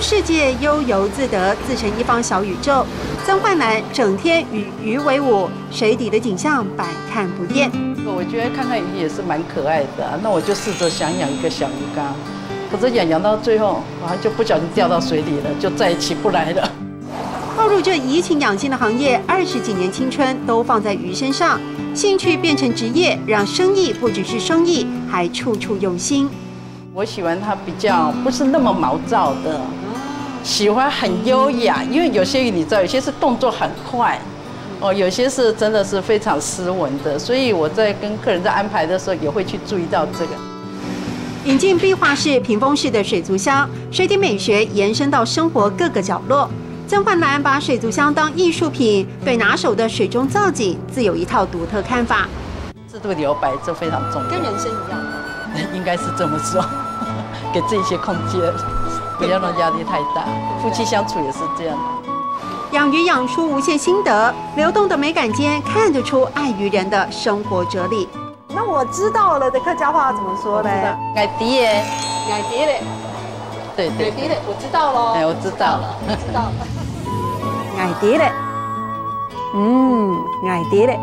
世界悠游自得，自成一方小宇宙。曾焕南整天与鱼为伍，水底的景象百看不厌。我觉得看看鱼也是蛮可爱的啊，那我就试着想养一个小鱼缸，可是养到最后，好像就不小心掉到水里了，就再也起不来了。踏入这怡情养性的行业，20几年青春都放在鱼身上，兴趣变成职业，让生意不只是生意，还处处用心。我喜欢它比较不是那么毛躁的，喜欢很优雅，因为有些鱼你知道，有些是动作很快，有些是真的是非常斯文的，所以我在跟客人在安排的时候也会去注意到这个。引进壁画式、屏风式的水族箱，水底美学延伸到生活各个角落。曾焕南把水族箱当艺术品，对拿手的水中造景自有一套独特看法。制度留白这非常重要，跟人生一样，应该是这么说，给自己一些空间，不要让压力太大。夫妻相处也是这样。养鱼养出无限心得，流动的美感间看得出爱鱼人的生活哲理。那我知道了的客家话怎么说呢？矮迪耶，矮迪嘞，对对，矮迪嘞，我知道喽。哎，我知道了，知道了。矮迪嘞，矮迪嘞。